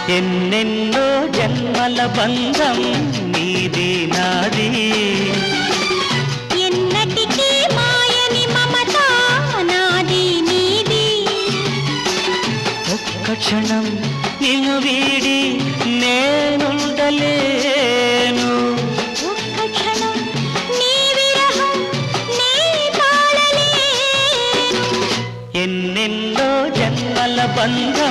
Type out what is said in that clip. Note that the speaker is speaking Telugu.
ఎన్నెన్నో జన్మల బంధం నీది నాది ఎన్నటికీ మాయని మమత నాది నీది ఒక్క క్షణం నిన్ను వీడి నేనుండలేను ఒక్క క్షణం నీ విరహం నీ తాళలేను ఎన్నెన్నో జన్మల బంధం